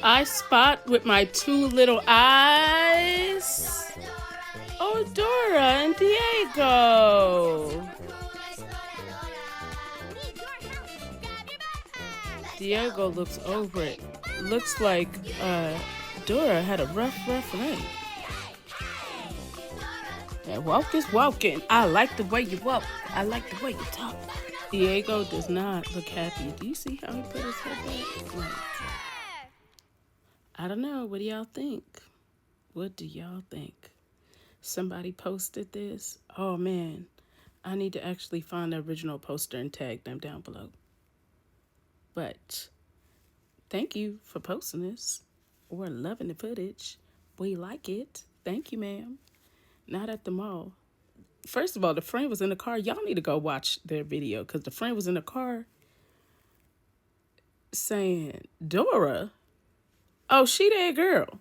I spot with my two little eyes. Oh, Dora and Diego. Diego looks over it. Looks like Dora had a rough night. That walk is walking. I like the way you walk. I like the way you talk. Diego does not look happy. Do you see how he put his head back? Like, I don't know. What do y'all think? What do y'all think? Somebody posted this. Oh man, I need to actually find the original poster and tag them down below. But thank you for posting this. We're loving the footage. We like it. Thank you, ma'am. Not at the mall. First of all, the friend was in the car. Y'all need to go watch their video because the friend was in the car saying, Dora, oh, she that girl.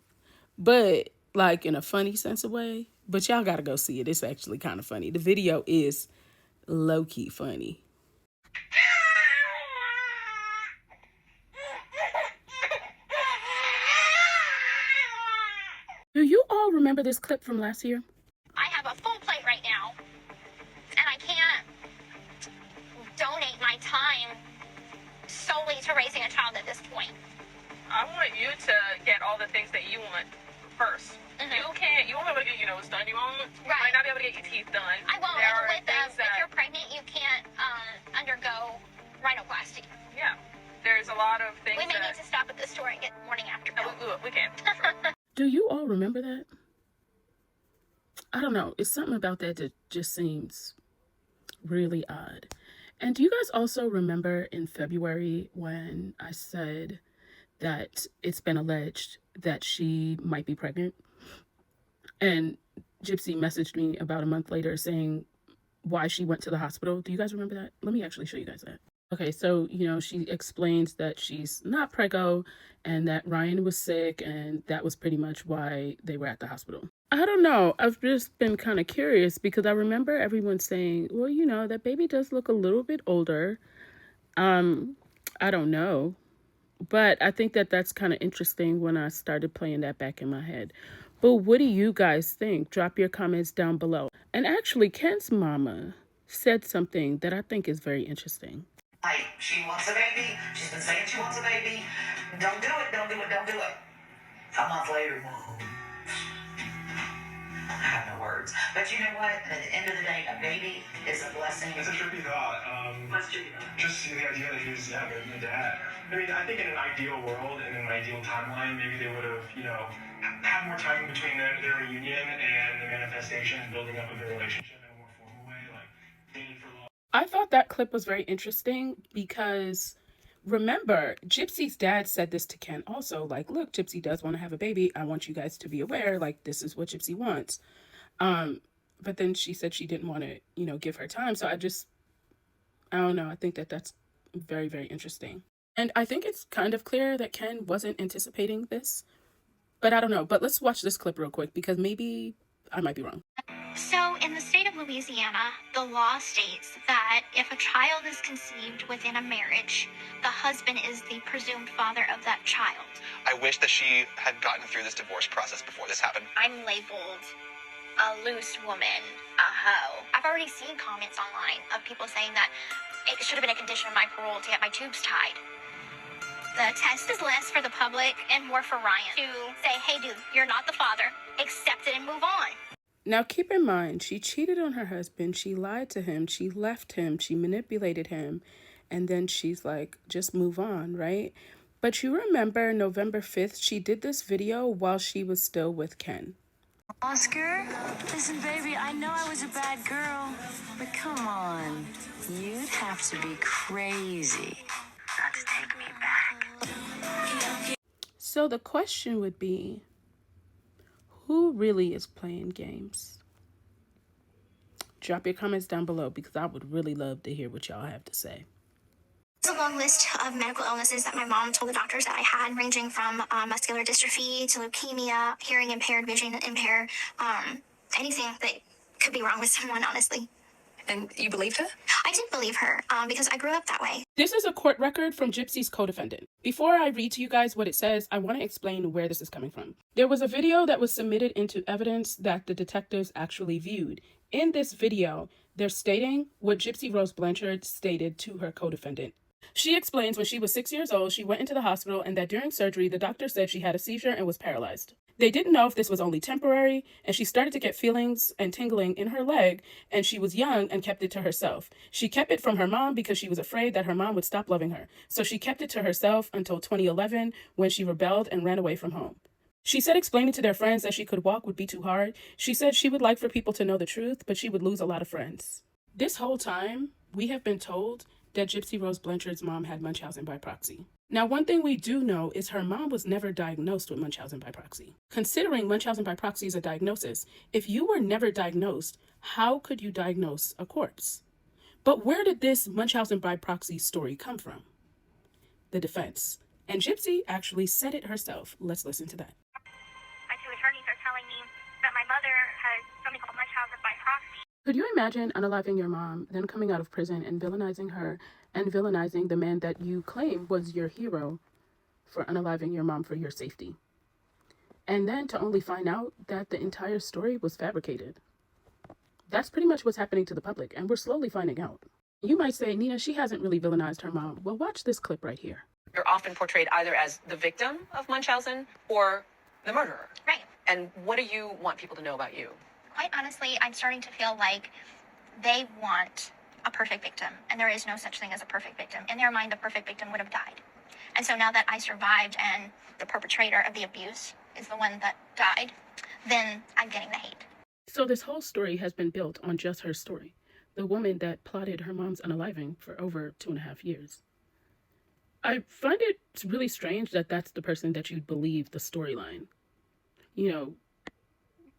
But like in a funny sense of way. But y'all got to go see it. It's actually kind of funny. The video is low-key funny. Do you all remember this clip from last year? I have a full plate right now, and I can't donate my time solely to raising a child at this point. I want you to get all the things that you want first. You won't be able to get your nose done. You might not be able to get your teeth done. I won't. If you're pregnant, you can't undergo rhinoplasty. Yeah. There's a lot of things we may need to stop at the store and get morning after pill. We can. Do you all remember that? I don't know. It's something about that that just seems really odd. And do you guys also remember in February when I said that it's been alleged that she might be pregnant? And Gypsy messaged me about a month later saying why she went to the hospital. Do you guys remember that? Let me actually show you guys that. Okay, so, she explains that she's not preggo and that Ryan was sick, and that was pretty much why they were at the hospital. I don't know. I've just been kind of curious because I remember everyone saying, well, that baby does look a little bit older. I don't know. But I think that that's kind of interesting when I started playing that back in my head. But what do you guys think? Drop your comments down below. And actually, Ken's mama said something that I think is very interesting. Like, she wants a baby. She's been saying she wants a baby. Don't do it, don't do it, don't do it. A month later, I have no words. But you know what? At the end of the day, a baby is a blessing. It's a trippy thought. What's trippy thought? Just the idea that he was, going to be a dad. I mean, I think in an ideal world, in an ideal timeline, maybe they would have, had more time between their reunion and the manifestation and building up of their relationship in a more formal way, like dated for long. I thought that clip was very interesting because remember, Gypsy's dad said this to Ken also, like, look, Gypsy does want to have a baby. I want you guys to be aware, like, this is what Gypsy wants. But then she said she didn't want to, give her time. So I don't know. I think that that's very, very interesting. And I think it's kind of clear that Ken wasn't anticipating this, but I don't know. But let's watch this clip real quick because maybe I might be wrong. So in the state of Louisiana, the law states that if a child is conceived within a marriage, the husband is the presumed father of that child. I wish that she had gotten through this divorce process before this happened. I'm labeled a loose woman, a hoe. I've already seen comments online of people saying that it should have been a condition of my parole to get my tubes tied. The test is less for the public and more for Ryan to say, hey dude, you're not the father, accept it and move on. Now, keep in mind, she cheated on her husband. She lied to him. She left him. She manipulated him. And then she's like, just move on, right? But you remember November 5th, she did this video while she was still with Ken. Oscar, listen, baby, I know I was a bad girl, but come on. You'd have to be crazy not to take me back. So the question would be, who really is playing games? Drop your comments down below because I would really love to hear what y'all have to say. It's a long list of medical illnesses that my mom told the doctors that I had, ranging from muscular dystrophy to leukemia, hearing impaired, vision impaired, anything that could be wrong with someone, honestly. And you believed her? I did believe her because I grew up that way. This is a court record from Gypsy's co-defendant. Before I read to you guys what it says, I want to explain where this is coming from. There was a video that was submitted into evidence that the detectives actually viewed. In this video, they're stating what Gypsy Rose Blanchard stated to her co-defendant. She explains when she was 6 years old, she went into the hospital and that during surgery, the doctor said she had a seizure and was paralyzed. They didn't know if this was only temporary, and she started to get feelings and tingling in her leg, and she was young and kept it to herself. She kept it from her mom because she was afraid that her mom would stop loving her. So she kept it to herself until 2011 when she rebelled and ran away from home. She said explaining to their friends that she could walk would be too hard. She said she would like for people to know the truth, but she would lose a lot of friends. This whole time, we have been told that Gypsy Rose Blanchard's mom had Munchausen by proxy. Now, one thing we do know is her mom was never diagnosed with Munchausen by proxy. Considering Munchausen by proxy is a diagnosis, if you were never diagnosed, how could you diagnose a corpse? But where did this Munchausen by proxy story come from? The defense. And Gypsy actually said it herself. Let's listen to that. My two attorneys are telling me that my mother has something called Munchausen by proxy. Could you imagine unaliving your mom, then coming out of prison and villainizing her and villainizing the man that you claim was your hero for unaliving your mom for your safety? And then to only find out that the entire story was fabricated. That's pretty much what's happening to the public, and we're slowly finding out. You might say, Nina, she hasn't really villainized her mom. Well, watch this clip right here. You're often portrayed either as the victim of Munchausen or the murderer. Right. And what do you want people to know about you? Quite honestly, I'm starting to feel like they want a perfect victim, and there is no such thing as a perfect victim. In their mind, the perfect victim would have died. And so now that I survived and the perpetrator of the abuse is the one that died, then I'm getting the hate. So this whole story has been built on just her story. The woman that plotted her mom's unaliving for over 2.5 years. I find it really strange that that's the person that you'd believe the storyline. You know,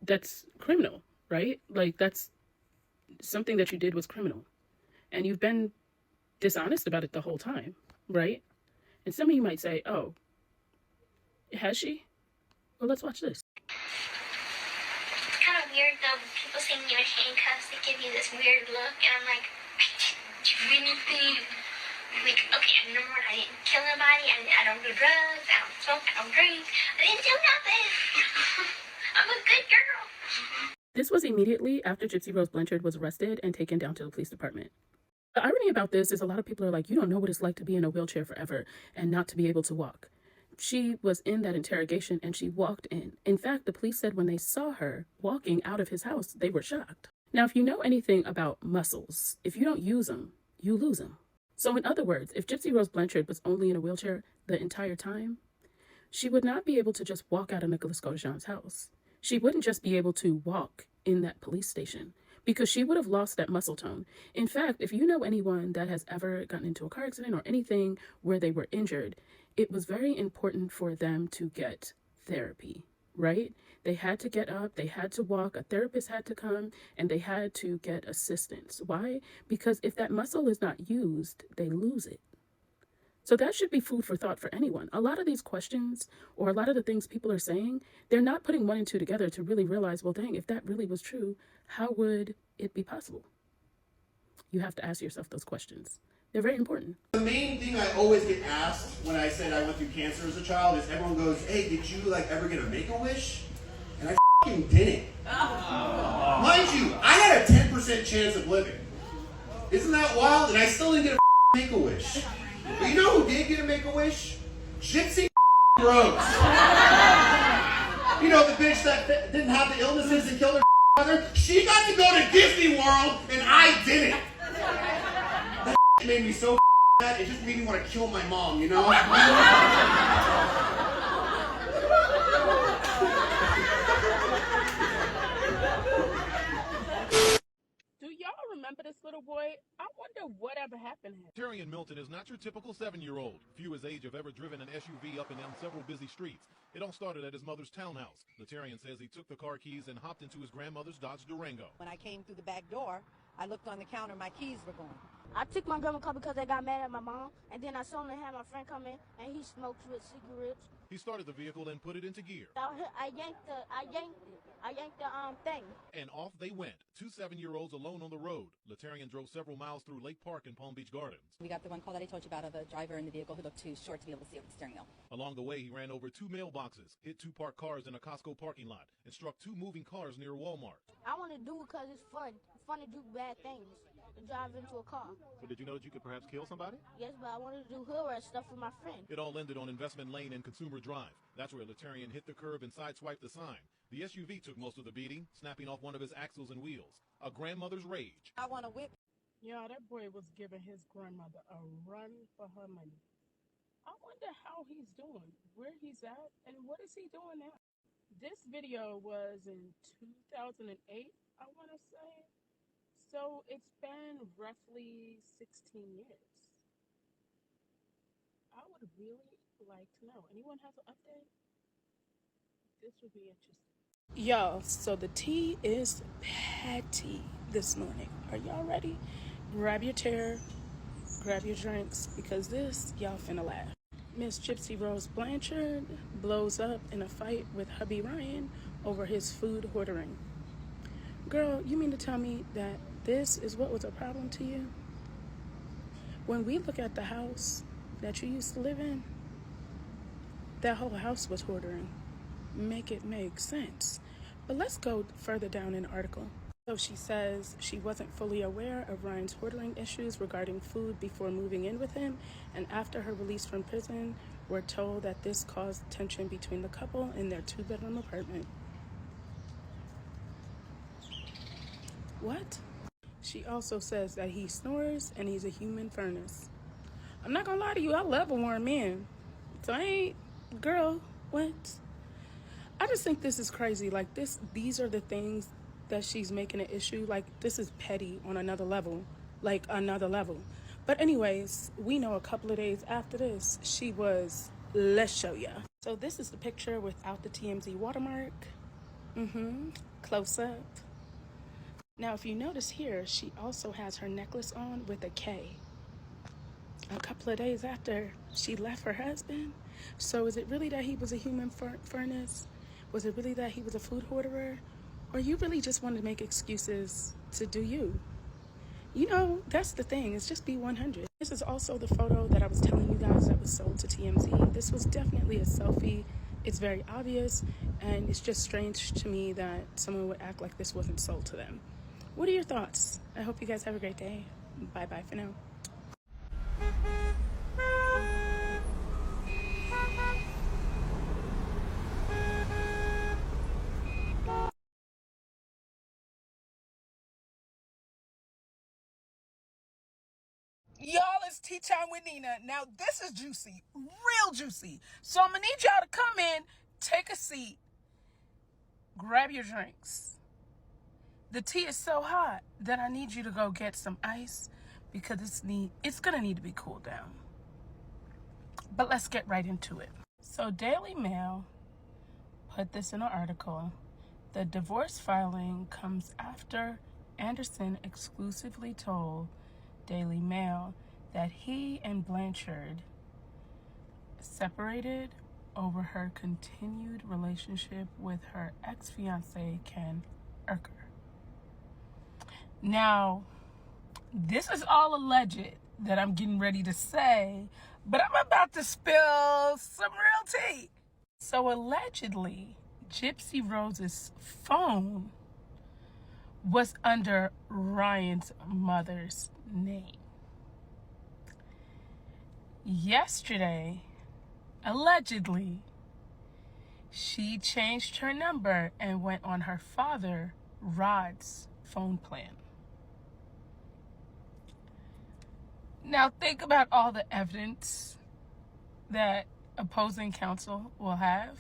that's criminal, right? Like, that's something that you did was criminal. And you've been dishonest about it the whole time, right? And some of you might say, oh, has she? Well, let's watch this. It's kind of weird though, people seeing you in handcuffs, they give you this weird look, and I'm like, I didn't do anything. Like, okay, number one, I didn't kill nobody, I don't do drugs, I don't smoke, I don't drink, I didn't do nothing. I'm a good girl. This was immediately after Gypsy Rose Blanchard was arrested and taken down to the police department. The irony about this is a lot of people are like, you don't know what it's like to be in a wheelchair forever and not to be able to walk. She was in that interrogation and she walked in. In fact, the police said when they saw her walking out of his house, they were shocked. Now, if you know anything about muscles, if you don't use them, you lose them. So in other words, if Gypsy Rose Blanchard was only in a wheelchair the entire time, she would not be able to just walk out of Nicholas GODEJOHN'S house. She wouldn't just be able to walk in that police station because she would have lost that muscle tone. In fact, if you know anyone that has ever gotten into a car accident or anything where they were injured, it was very important for them to get therapy, right? They had to get up, they had to walk, a therapist had to come, and they had to get assistance. Why? Because if that muscle is not used, they lose it. So that should be food for thought for anyone. A lot of these questions or a lot of the things people are saying, they're not putting 1 and 2 together to really realize, well, dang, if that really was true, how would it be possible? You have to ask yourself those questions. They're very important. The main thing I always get asked when I said I went through cancer as a child is everyone goes, hey, did you ever get a Make-A-Wish? And I f***ing didn't. Oh. Mind you, I had a 10% chance of living. Isn't that wild? And I still didn't get a Make-A-Wish. But you know who did get a Make-A-Wish? Gypsy Rose. You know, the bitch that didn't have the illnesses and killed her mother? She got to go to Disney World and I didn't. That made me so mad, it just made me want to kill my mom, you know? Do y'all remember this little boy? I wonder whatever happened to him. Latarian Milton is not your typical 7-year-old. Few his age have ever driven an SUV up and down several busy streets. It all started at his mother's townhouse. Latarian says he took the car keys and hopped into his grandmother's Dodge Durango. When I came through the back door, I looked on the counter, my keys were gone. I took my grandma car because I got mad at my mom, and then I saw him and had my friend come in, and he smoked with cigarettes. He started the vehicle and put it into gear. I yanked the thing. And off they went, two 7-year-olds alone on the road. Latarian drove several miles through Lake Park and Palm Beach Gardens. We got the one call that I told you about of a driver in the vehicle who looked too short to be able to see over the steering wheel. Along the way, he ran over 2 mailboxes, hit 2 parked cars in a Costco parking lot, and struck 2 moving cars near Walmart. I want to do it because it's fun. It's fun to do bad things. To drive into a car. But did you know that you could perhaps kill somebody? Yes, but I wanted to do hood rat stuff with my friend. It all ended on Investment Lane and Consumer Drive. That's where Latarian hit the curb and sideswiped the sign. The SUV took most of the beating, snapping off one of his axles and wheels. A grandmother's rage. I want to whip. Yeah, that boy was giving his grandmother a run for her money. I wonder how he's doing, where he's at, and what is he doing now? This video was in 2008, I want to say. So it's been roughly 16 years. I would really like to know. Anyone have an update? This would be interesting. Y'all, so the tea is petty this morning. Are y'all ready? Grab your chair, grab your drinks, because this, y'all finna laugh. Miss Gypsy Rose Blanchard blows up in a fight with hubby Ryan over his food hoarding. Girl, you mean to tell me that this is what was a problem to you? When we look at the house that you used to live in, that whole house was hoarding. Make it make sense. But let's go further down in the article. So she says she wasn't fully aware of Ryan's hoarding issues regarding food before moving in with him, and after her release from prison, we're told that this caused tension between the couple in their 2-bedroom apartment. What? She also says that he snores and he's a human furnace. I'm not gonna lie to you, I love a warm man. So I ain't, girl, what? I just think this is crazy. Like these are the things that she's making an issue. Like this is petty on another level, like another level. But anyways, we know a couple of days after this, she was, let's show ya. So this is the picture without the TMZ watermark. Close up. Now, if you notice here, she also has her necklace on with a K. A couple of days after she left her husband. So is it really that he was a human furnace? Was it really that he was a food hoarder? Or you really just wanted to make excuses to do you? You know, that's the thing. It's just be 100. This is also the photo that I was telling you guys that was sold to TMZ. This was definitely a selfie. It's very obvious. And it's just strange to me that someone would act like this wasn't sold to them. What are your thoughts? I hope you guys have a great day. Bye-bye for now. Y'all, it's Tea Time with Nina. Now, this is juicy, real juicy. So I'm going to need y'all to come in, take a seat, grab your drinks. The tea is so hot that I need you to go get some ice because it's going to need to be cooled down. But let's get right into it. So Daily Mail put this in an article. The divorce filing comes after Anderson exclusively told Daily Mail that he and Blanchard separated over her continued relationship with her ex-fiance, Ken Urker. Now, this is all alleged that I'm getting ready to say, but I'm about to spill some real tea. So allegedly, Gypsy Rose's phone was under Ryan's mother's name. Yesterday, allegedly, she changed her number and went on her father, Rod's, phone plan. Now think about all the evidence that opposing counsel will have.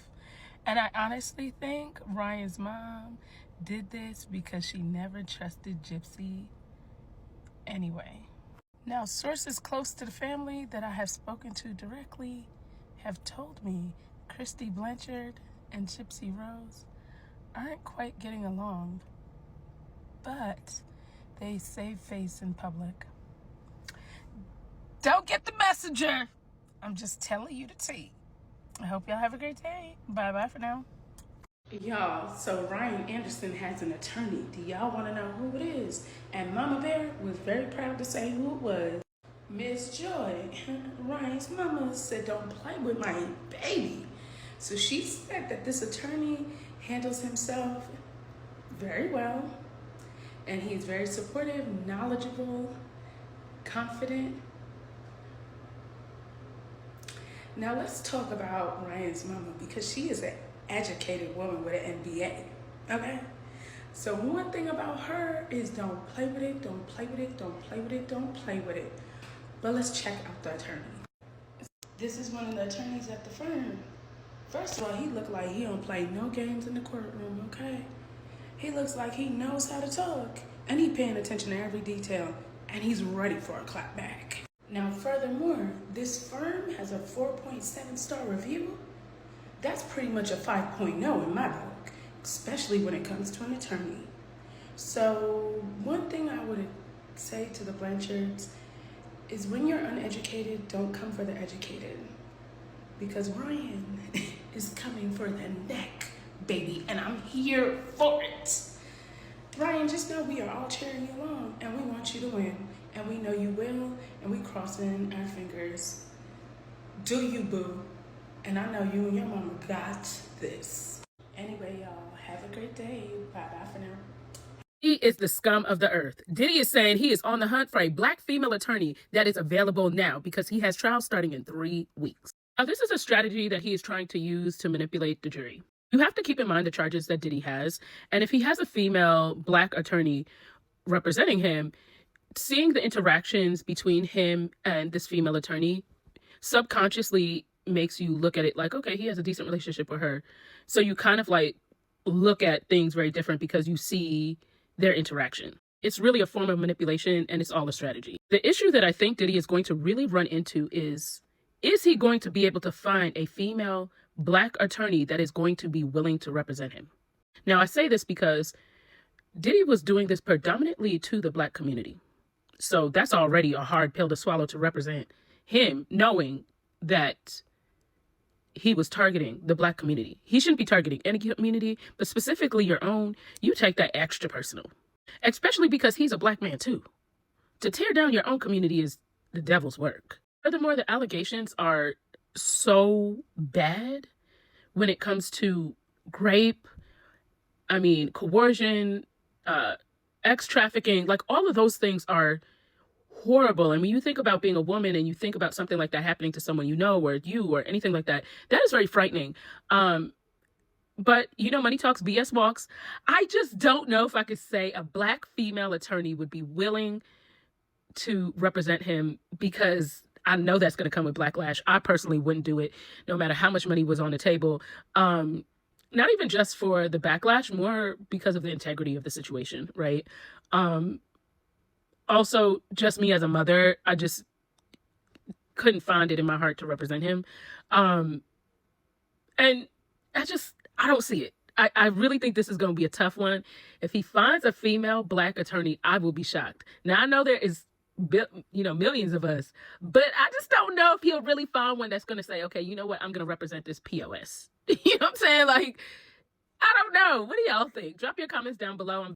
And I honestly think Ryan's mom did this because she never trusted Gypsy anyway. Now, sources close to the family that I have spoken to directly have told me Gypsy Blanchard and Gypsy Rose aren't quite getting along, but they save face in public. Don't get the messenger. I'm just telling you the tea. I hope y'all have a great day. Bye-bye for now. Y'all, so Ryan Anderson has an attorney. Do y'all want to know who it is? And Mama Bear was very proud to say who it was. Miss Joy, Ryan's mama, said don't play with my baby. So she said that this attorney handles himself very well, and he's very supportive, knowledgeable, confident. Now let's talk about Ryan's mama, because she is an educated woman with an MBA, okay? So one thing about her is don't play with it, don't play with it, don't play with it, don't play with it. But let's check out the attorney. This is one of the attorneys at the firm. First of all, he looked like he don't play no games in the courtroom, okay? He looks like he knows how to talk, and he paying attention to every detail, and he's ready for a clap back. Now, furthermore, this firm has a 4.7 star review. That's pretty much a 5.0 in my book, especially when it comes to an attorney. So one thing I would say to the Blanchards is when you're uneducated, don't come for the educated. Because Ryan is coming for the neck, baby, and I'm here for it. Ryan, just know we are all cheering you on, and we want you to win, and we know you will, and we crossing our fingers. Do you, boo? And I know you and your mama got this. Anyway, y'all, have a great day. Bye-bye for now. He is the scum of the earth. Diddy is saying he is on the hunt for a black female attorney that is available now because he has trial starting in 3 weeks. Now, this is a strategy that he is trying to use to manipulate the jury. You have to keep in mind the charges that Diddy has. And if he has a female black attorney representing him, seeing the interactions between him and this female attorney subconsciously makes you look at it like, okay, he has a decent relationship with her. So you kind of like look at things very different because you see their interaction. It's really a form of manipulation, and it's all a strategy. The issue that I think Diddy is going to really run into is he going to be able to find a female black attorney that is going to be willing to represent him? Now, I say this because Diddy was doing this predominantly to the black community. So that's already a hard pill to swallow, to represent him, knowing that he was targeting the black community. He shouldn't be targeting any community, but specifically your own. You take that extra personal, especially because he's a black man too. To tear down your own community is the devil's work. Furthermore, the allegations are so bad when it comes to rape, coercion, sex trafficking, like all of those things are horrible. And when you think about being a woman and you think about something like that happening to someone you know, or you, or anything like that, that is very frightening. But, money talks, BS walks. I just don't know if I could say a black female attorney would be willing to represent him, because I know that's going to come with backlash. I personally wouldn't do it, no matter how much money was on the table. Not even just for the backlash, more because of the integrity of the situation, right? Also, just me as a mother, I just couldn't find it in my heart to represent him. And I don't see it. I really think this is going to be a tough one. If he finds a female black attorney, I will be shocked. Now, I know there is, millions of us, but I just don't know if he'll really find one that's going to say, okay, you know what? I'm going to represent this POS. You know what I'm saying? Like, I don't know. What do y'all think? Drop your comments down below.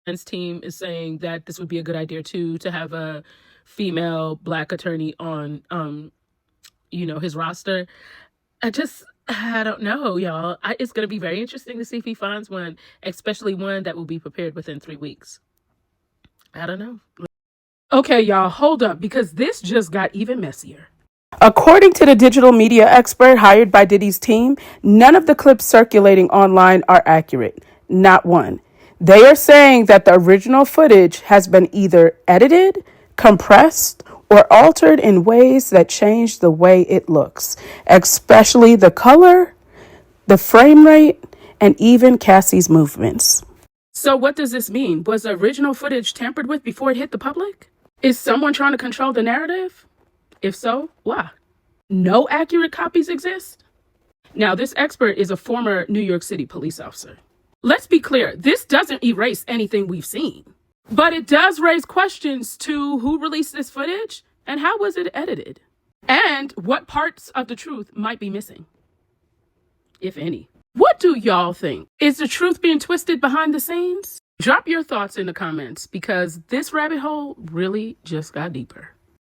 And team is saying that this would be a good idea too, to have a female black attorney on, his roster. I don't know, y'all. It's going to be very interesting to see if he finds one, especially one that will be prepared within 3 weeks. I don't know. Okay, y'all, hold up, because this just got even messier. According to the digital media expert hired by Diddy's team, none of the clips circulating online are accurate. Not one. They are saying that the original footage has been either edited, compressed, or altered in ways that change the way it looks, especially the color, the frame rate, and even Cassie's movements. So what does this mean? Was the original footage tampered with before it hit the public? Is someone trying to control the narrative? If so, why? No accurate copies exist? Now, this expert is a former New York City police officer. Let's be clear, this doesn't erase anything we've seen, but it does raise questions to who released this footage and how was it edited, and what parts of the truth might be missing. if any. What do y'all think? Is the truth being twisted behind the scenes? Drop your thoughts in the comments because this rabbit hole really just got deeper.